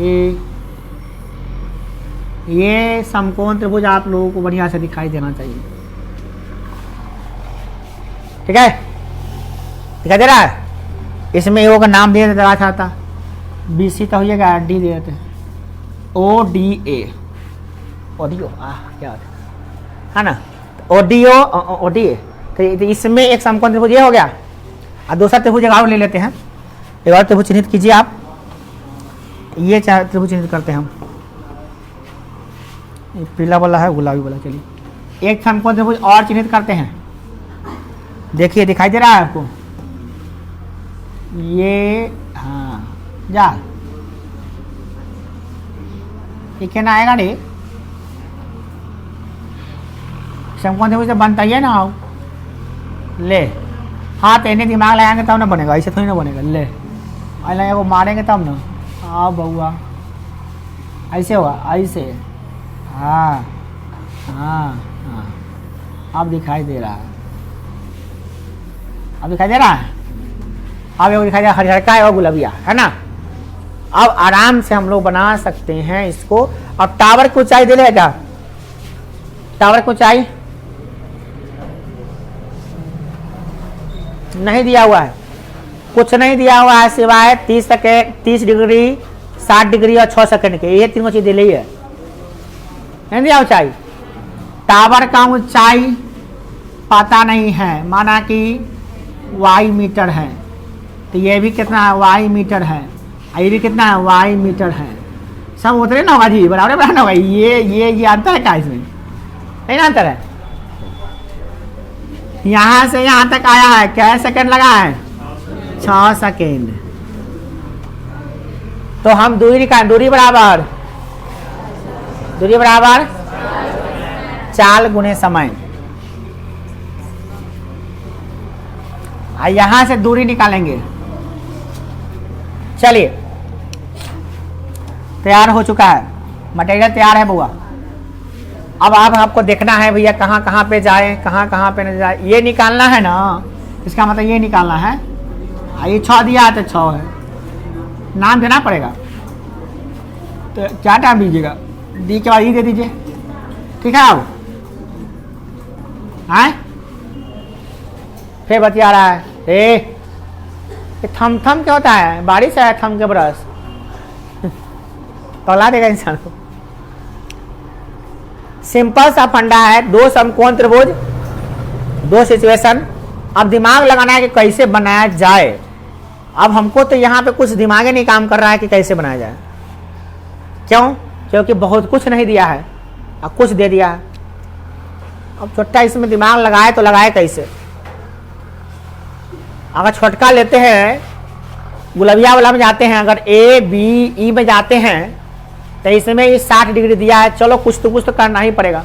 ए। ये समकोण त्रिभुज आप लोगों को बढ़िया से दिखाई देना चाहिए। ठीक है, दिखाई दे रहा है? इसमें ओ का नाम दे देते अच्छा था, BC तो होइएगा, डी दे देते हैं, ODA, ऑडियो, क्या है ना, ऑडियो, ODA। तो इसमें एक समकोण त्रिभुज ये हो गया, और दूसरा त्रिभुज एक और ले लेते हैं। एक और त्रिभुज चिन्हित कीजिए आप, ये त्रिभुज चिन्हित करते हैं हम, पीला वाला है, गुलाबी वाला। चलिए एक समकोण त्रिभुज और चिन्हित करते हैं। देखिए दिखाई दे रहा है आपको ये, हाँ जा ये क्या ना आएगा रे, समकोण त्रिभुज से बनता ही है ना। ले हाथ इन्हें दिमाग लगाएंगे तब ना बनेगा, ऐसे थोड़ी ना बनेगा। ले लगे को मारेंगे तब ना, आओ बउआ, ऐसे होगा, ऐसे, हाँ हाँ हाँ, अब दिखाई दे रहा है, अब दिखाई दे रहा है, अब ये दिखाई दे रहा है, हरिहर का है और गुलाबिया है ना। अब आराम से हम लोग बना सकते हैं इसको। अब टावर की ऊंचाई दे लेगा, टावर की ऊंचाई नहीं दिया हुआ है, कुछ नहीं दिया हुआ है सिवाय 30 सेकेंड, 30 डिग्री, 60 डिग्री और 6 सेकेंड के, ये तीनों चीज दे ली है, नहीं दिया ऊंचाई। टावर का ऊंचाई पता नहीं है, माना कि वाई मीटर है, तो ये भी कितना है, वाई मीटर है, ये भी कितना है, वाई मीटर है। सब उतरे ना होगा जी, बराबर बनाना होगा। ये अंतर है क्या इसमें, नहीं ना अंतर है। यहाँ से यहाँ तक आया है, क्या सेकंड लगा है, 6 सेकंड। तो हम दूरी निकाल, दूरी बराबर चाल गुने समय। यहां से दूरी निकालेंगे। चलिए तैयार हो चुका है, मटेरियल तैयार है बुआ। अब आपको देखना है भैया कहाँ कहाँ पे जाए, कहाँ कहाँ पे न जाए, ये निकालना है ना। इसका मतलब ये निकालना है, ये 6 दिया है तो 6 है, नाम देना पड़ेगा। तो क्या टाइम दीजिएगा, डी के बाद ई दे दीजिए, ठीक है। अब आए फिर बतिया रहा है, ये थम क्या होता है, बारिश है थम के बरस तौला देगा इंसान को। सिंपल सा फंडा है, दो समकोण त्रिभुज, दो सिचुएशन। अब दिमाग लगाना है कि कैसे बनाया जाए। अब हमको तो यहाँ पे कुछ दिमाग ही नहीं काम कर रहा है कि कैसे बनाया जाए। क्यों? क्योंकि बहुत कुछ नहीं दिया है, अब कुछ दे दिया है। अब छोटा इसमें दिमाग लगाए तो लगाए कैसे। अगर छोटका लेते हैं, गुलबिया वाला में जाते हैं, अगर ए बी ई में जाते हैं तो इसमें ये 60 डिग्री दिया है। चलो कुछ तो करना ही पड़ेगा,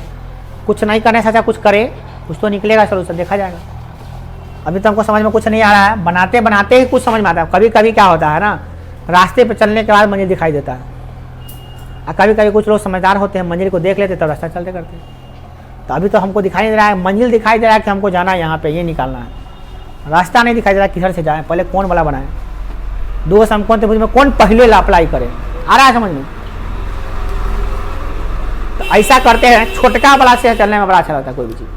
कुछ नहीं करने से अच्छा कुछ करे, कुछ तो निकलेगा सोल्यूशन, देखा जाएगा। अभी तो हमको समझ में कुछ नहीं आ रहा है, बनाते बनाते ही कुछ समझ में आता है। कभी कभी क्या होता है ना, रास्ते पे चलने के बाद मंजिल दिखाई देता है, और कभी कभी कुछ लोग समझदार होते हैं, मंजिल को देख लेते तब रास्ता चलते करते। तो अभी तो हमको दिखाई नहीं दे रहा है, मंजिल दिखाई दे रहा है कि हमको जाना है यहाँ पे, ये निकालना है। रास्ता नहीं दिखाई दे रहा किधर से जाए, पहले कौन वाला बनाए, दो समकोण त्रिभुज में कौन पहले अप्लाई करे। आ रहा है समझ में? तो ऐसा करते हैं, छोटका वाला से चलने में बड़ा अच्छा लगता है। कोई भी चीज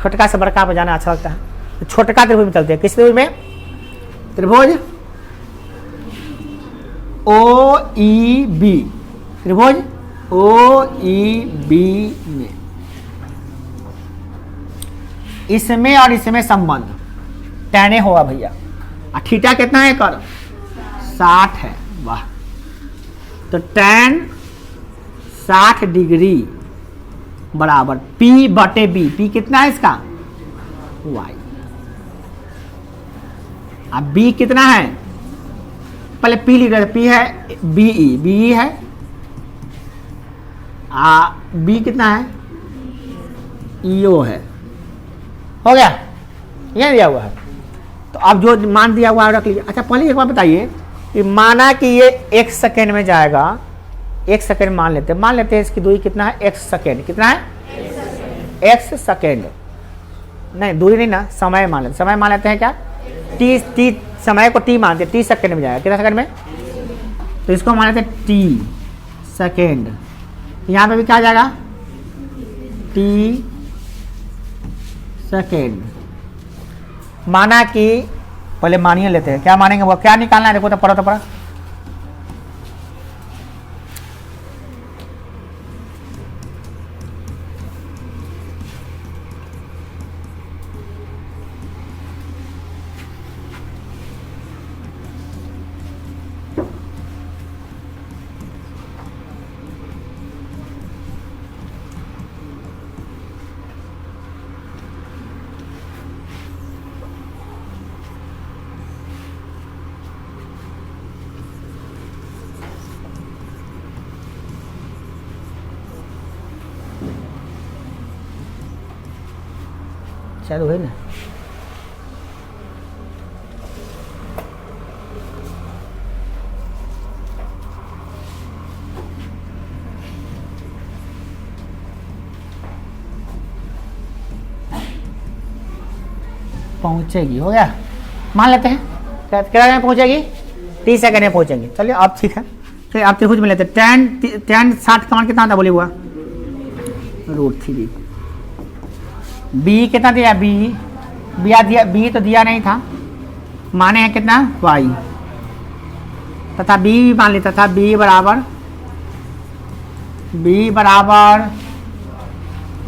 छोटका से बड़का पे जाना अच्छा लगता है, तो छोटका त्रिभुज में चलते हैं। किस त्रिभुज में? त्रिभुज ओ ई बी, त्रिभुज ओ ई बी में, इसमें और इसमें संबंध टैने होगा भैया। थीटा कितना है कर 60 है, वाह। तो टैन 60 डिग्री बराबर P बटे B। P कितना है इसका? Y। अब B कितना है, पहले P लिख रहे थे, P है BE, BE है। B कितना है? EO है। हो गया, ये दिया हुआ है। तो अब जो मान दिया हुआ है रख लीजिए। अच्छा पहले एक बार बताइए कि माना कि ये x सेकेंड में जाएगा, एक सेकेंड मान लेते हैं इसकी दूरी कितना है, x सेकेंड। कितना है? x second. नहीं दूरी नहीं ना, समय मान लेते हैं क्या, टी समय को टी मानते, टी सेकेंड में जाएगा, कितना सेकंड में, तो इसको मानते टी सेकेंड। यहाँ पे भी क्या आ जाएगा, टी सेकेंड। माना कि पहले मानिए लेते हैं, क्या मानेंगे, वो क्या निकालना है, देखो तो पढ़ो तो पढ़ो। शायद हुए ना, पहुंचेगी, हो गया, मान लेते हैं कितना में पहुंचेगी, 30 सेकंड में पहुंचेंगे। चलिए अब ठीक है, फिर आप त्रिभुज में लेते हैं। tan 60 का मान कितना था बोले हुआ, √3। बी कितना दिया, बी दिया, बी तो दिया नहीं था, माने हैं कितना, y, तथा बी मान लेता था, बी बराबर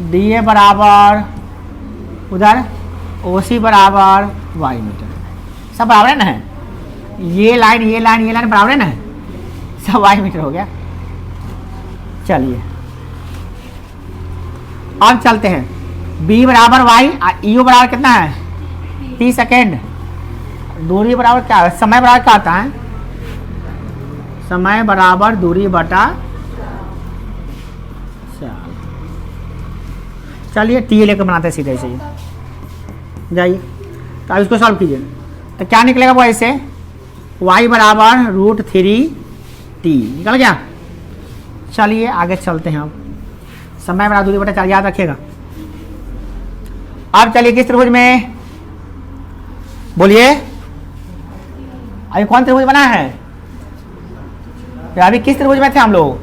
डी ए बराबर उधर OC बराबर y मीटर, सब बराबर है ना, है ये लाइन बराबर है ना, सब y मीटर हो गया। चलिए अब चलते हैं, b बराबर y, u बराबर कितना है, 30 सेकेंड, दूरी बराबर क्या है, समय बराबर क्या आता है, समय बराबर दूरी बटा चाल। चलिए टी लेकर बनाते हैं सीधे से, जाइए तो अब इसको सॉल्व कीजिए, तो क्या निकलेगा वो ऐसे, y बराबर √3t निकल गया। चलिए आगे चलते हैं, अब समय बराबर दूरी बटा चाल याद रखिएगा। अब चलिए किस त्रिभुज में, बोलिए अभी कौन त्रिभुज बना है, अभी किस त्रिभुज में थे हम लोग,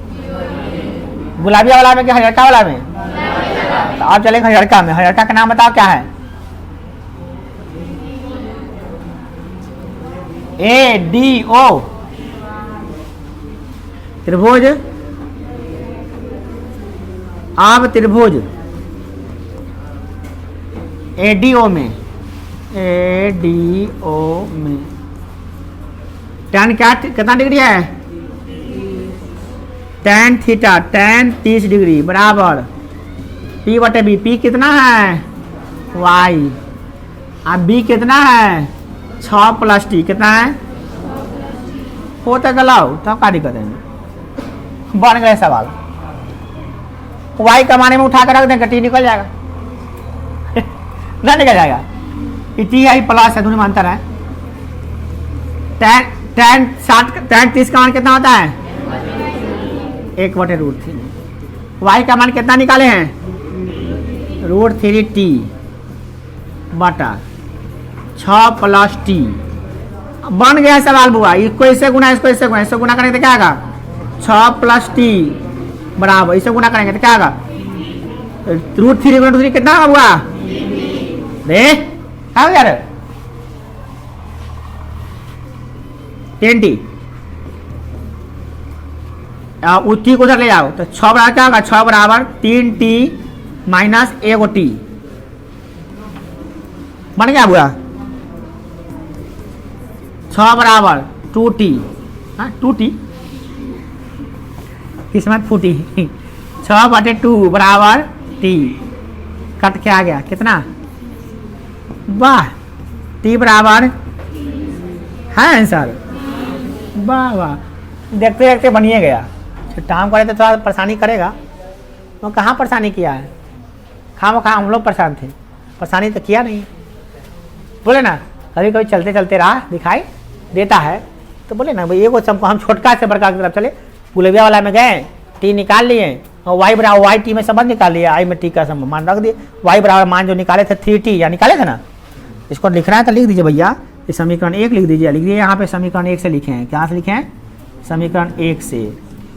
गुलाबिया वाला में क्या हरिहरका वाला में, तो अब चलेंगे हरिहरका में। हरिहरका का नाम बताओ क्या है, ADO त्रिभुज। अब त्रिभुज ADO में tan क्या कितना डिग्री है, tan थीटा, tan 30 डिग्री बराबर P बटे B, P कितना है y, अब B कितना है 6 + t कितना है, होता गलाओ तब क्या दिक्कत है, बन गए सवाल। y कमाने में उठा कर रख देंगे, t निकल जाएगा ना, निकल जाएगा, टी आई प्लस है, दोनों में अंतर है। tan 30 का मान कितना होता है, 1/√3। y का मान कितना निकाले हैं, √3t बटा 6 + t, बन गया सवाल बुआ। इसको इससे गुना, इसको इससे गुना, इससे गुना करेंगे तो क्या आएगा, 6 + t बराबर, इससे गुना करेंगे तो क्या आएगा, √3 × 3 कितना होगा बुआ, देख यार 10t, टी को उधर ले जाओ तो 6 बराबर क्या होगा, 6 बराबर 3t - 1t बन गया बुआ, 6 बराबर 2t, 2t किस्मत फूटी 6/2 बराबर t, कट के आ गया कितना, वाह, t बराबर है आंसर, वाह वाह, देखते देखते बनिए गया। टाइम करे तो थोड़ा परेशानी करेगा, तो कहाँ परेशानी किया है, खाम खा हम लोग परेशान थे, परेशानी तो किया नहीं, बोले ना कभी कभी चलते चलते राह दिखाई देता है, तो बोले ना भाई एगो हम छोटका से बड़का की तरफ चले, गुलबिया वाला में गए, टी निकाल लिए और y बराबर y t में संबंध निकाल लिया, i में t का संबंध मान रख दिए, y बराबर मान जो निकाले थे 3t या निकाले थे ना, इसको लिखना है तो लिख दीजिए भैया ये समीकरण 1 लिख दीजिए, लिखिए यहाँ पे समीकरण 1 से लिखे हैं। कहाँ से लिखे हैं? समीकरण 1 से।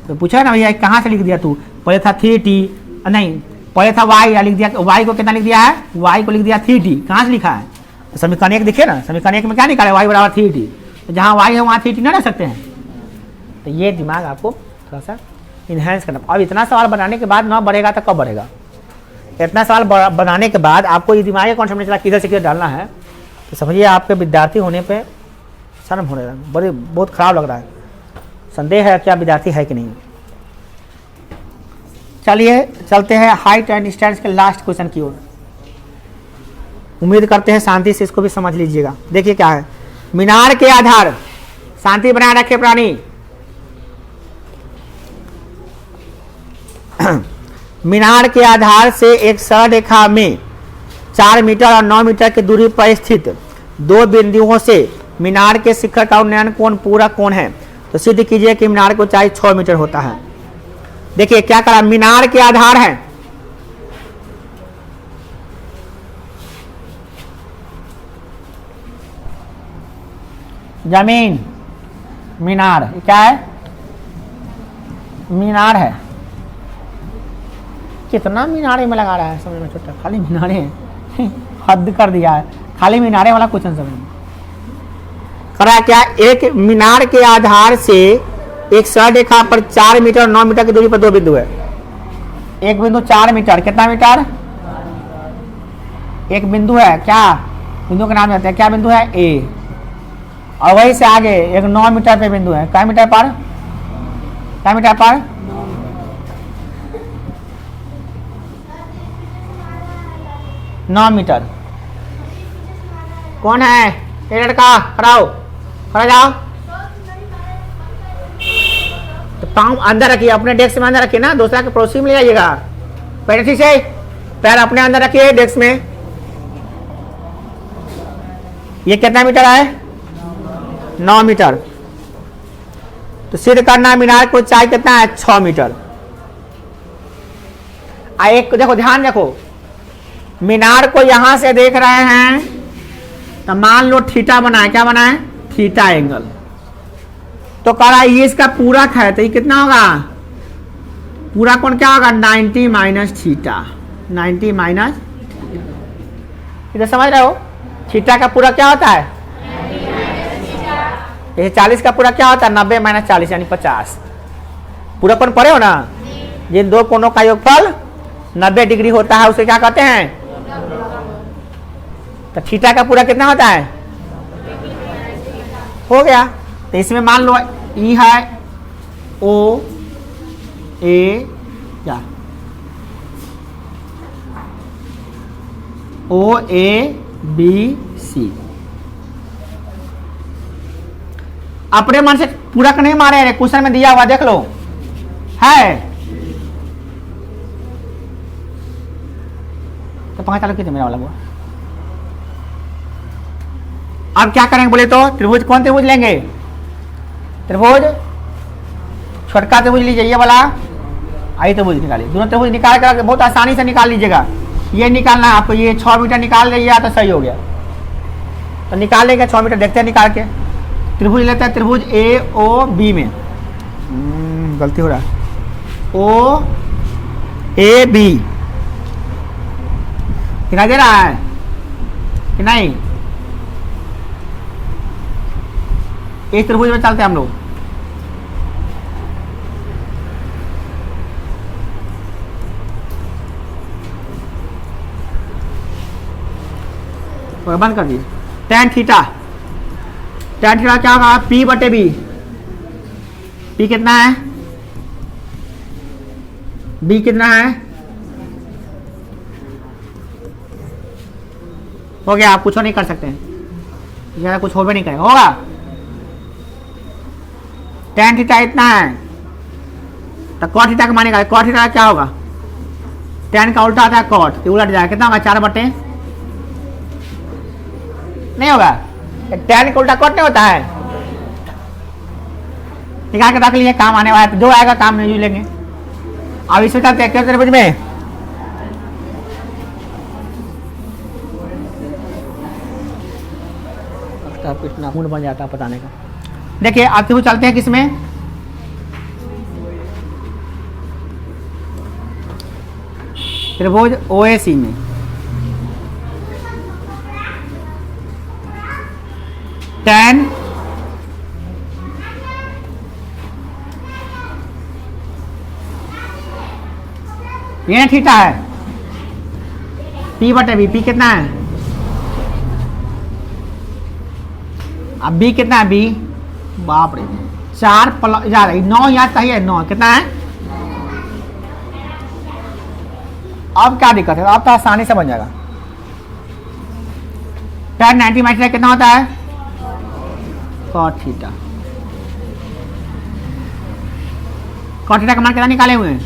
तो पूछा ना भैया कहाँ से लिख दिया तू? पहले था 3t, नहीं पहले था y, लिख दिया y को कितना लिख दिया है? y को लिख दिया 3t। कहाँ से लिखा है? तो समीकरण 1 दिखे ना, समीकरण 1 में क्या निकाले? y बराबर 3t। तो जहाँ y है वहाँ 3t ना रख सकते हैं। तो ये दिमाग आपको थोड़ा सा इन्हेंस करना। अब इतना सवाल बनाने के बाद ना बढ़ेगा तो कब बढ़ेगा? इतना सवाल बनाने के बाद आपको ये दिमागी कॉन्सेप्ट नहीं चला किधर से किधर डालना है, तो समझिए आपके विद्यार्थी होने पे शर्म होने लगा, बहुत खराब लग रहा है। संदेह है क्या विद्यार्थी है कि नहीं? चलिए चलते हैं हाइट एंड स्टैंड्स के लास्ट क्वेश्चन की ओर। उम्मीद करते हैं शांति से इसको भी समझ लीजिएगा। देखिए क्या है, मीनार के आधार, शांति बनाए रखे प्राणी। मीनार के आधार से एक सरल रेखा में 4 मीटर और 9 मीटर की दूरी पर स्थित दो बिंदुओं से मीनार के शिखर का उन्नयन कोण पूरक कोण है। तो सिद्ध कीजिए कि मीनार की ऊंचाई 6 मीटर होता है। देखिए क्या करा, मीनार के आधार है, जमीन, मीनार क्या है? मीनार है। कितना मीनारे में लगा रहा है, समझ में छोटा, खाली मीनारे हैं। हद कर दिया है, खाली मीनारे वाला क्वेश्चन समझ में करा क्या? एक मीनार के आधार से एक सरल रेखा पर 4 मीटर और 9 मीटर की दूरी पर दो बिंदु है। एक बिंदु 4 मीटर, कितना मीटर? एक बिंदु है, क्या बिंदु का नाम देते हैं? क्या बिंदु है? ए। और वहीं से आगे एक 9 मीटर पे बिंदु है। क्या मीटर पर? क्या मीटर पर? 9 मीटर। कौन है ये लड़का? खड़ा हो, खड़ा जाओ। तो पाँव अंदर रखिए, अपने डेस्क में अंदर रखिए ना, दूसरा के पड़ोसी में ले जाइएगा। पैर ठीक से, पैर अपने अंदर रखिए डेस्क में। ये कितना मीटर है? 9 मीटर। तो सिद्ध करना मीनार की ऊंचाई कितना है? 6 मीटर। एक देखो, ध्यान रखो, मीनार को यहां से देख रहे हैं तो मान लो थीटा बना है। क्या बना है? Theta angle. तो कह रहा है ये इसका पूरक है, तो ये कितना होगा? पूरा कोण क्या होगा? 90 माइनस थीटा। 90 माइनस, इधर समझ रहे हो? थीटा का पूरा क्या होता है? ये 40 का पूरा क्या होता है? 90 माइनस 40 यानी 50। पूरा कोण पढ़े हो ना? जिन दो कोणों का योगफल 90 डिग्री होता है उसे क्या कहते हैं? तो थीटा का पूरा कितना होता है? हो गया। तो इसमें मान लो ई है ओ ए, क्या ओ ए बी सी। अपने मन से पूरा नहीं मारे, क्वेश्चन में दिया हुआ देख लो है। तो पंखा चालू कीजिए मेरा वाला वो। अब क्या करेंगे बोले तो, त्रिभुज, कौन त्रिभुज लेंगे? त्रिभुज छोटका त्रिभुज लीजिए, ये वाला। आई त्रिभुज निकालिए, दोनों त्रिभुज निकाल कर बहुत आसानी से निकाल लीजिएगा। ये निकालना है आपको, ये 6 मीटर निकाल लिया तो सही हो गया। तो निकाल लेंगे 6 मीटर, देखते हैं निकाल के। त्रिभुज लेते हैं, त्रिभुज ए ओ बी में, गलती हो रहा है, ओ ए बी दिखाई दे रहा है कि नहीं? एक त्रिभुज में चलते हैं हम लोग। बंद कर दीजिए। tan थीटा, tan थीटा क्या होगा? P बटे B। P कितना है? B कितना है? हो गया, आप कुछ नहीं कर सकते हैं, ज्यादा कुछ होगा नहीं करेगा, होगा। tan थीटा इतना है, तो cot थीटा का मानेगा। cot थीटा क्या होगा? tan का उल्टा आता है cot, ये उलट जाएगा। कितना होगा? 4 बटे, नहीं होगा? tan का उल्टा cot नहीं होता है। निकाल के रख लिए, काम आने वाला है, तो जो आएगा काम नहीं लेंगे। अब इसमें चलते हैं त्रिभुज में। मूड बन जाता है बताने का। देखिए आते हुए चलते हैं किसमें, त्रिभुज OAC में। tan ये थीटा है, P/B, P कितना है, अब B कितना है, B बाप रे 4 प्लस यार 9 याद सही है, 9 कितना है। अब क्या दिक्कत है, अब तो आसानी से बन जाएगा। tan 90 माइनस कितना होता है, cot थीटा। cot थीटा का मान कितना निकाले हुए हैं,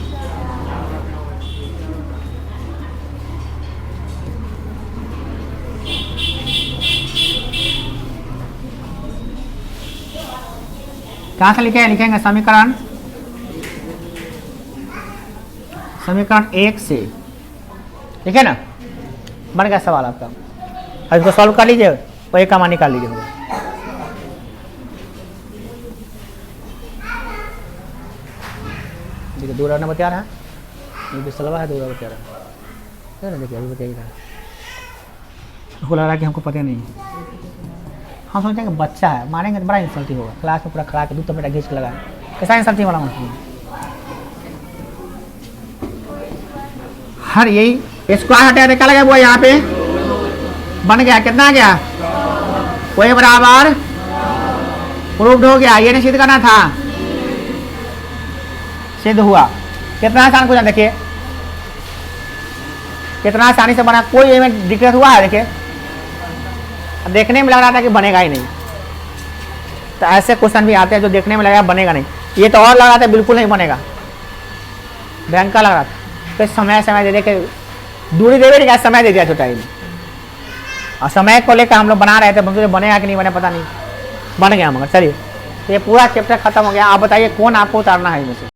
कहां से लिखेंगे समीकरण 1 से, ठीक है ना। बन गया सवाल आपका, अब इसको सॉल्व कर लीजिए और एक का मान निकाल लीजिए। देखिए 2 रहा बता रहा है, ये भी सलवा है, 2 बता रहा है, देखिए अभी बताइए उसको लग रहा है कि हमको पता नहीं है। हम सोचते हैं कि बच्चा है, मारेंगे तो बड़ा इंसल्टिंग होगा, क्लास में पूरा खड़ा के 2 टमाटर घींच के लगाए, कैसा इंसल्टिंग वाला मतलब। हर यही स्क्वायर हटा क्या लगा वो यहाँ पे बन गया, कितना आ गया, वही बराबर प्रूव्ड हो गया। ये नहीं सिद्ध करना था, सिद्ध हुआ। कितना आसान क्वेश्चन देखिए, कितना आसानी से बना, कोई इवेंट दिक्कत हुआ है। देखिए देखने में लग रहा था कि बनेगा ही नहीं, तो ऐसे क्वेश्चन भी आते हैं जो देखने में लगा बनेगा नहीं। ये तो और लग रहा था बिल्कुल नहीं बनेगा, भयंकर लग रहा था। तो समय दे के दूरी दे दिया, समय दे दिया छोटा ही, और समय को लेकर हम लोग बना रहे थे, मुझे बनेगा कि नहीं बने पता नहीं, बन गया मगर। चलिए ये पूरा चैप्टर खत्म हो गया। आप बताइए कौन आपको उतारना है इनमें से।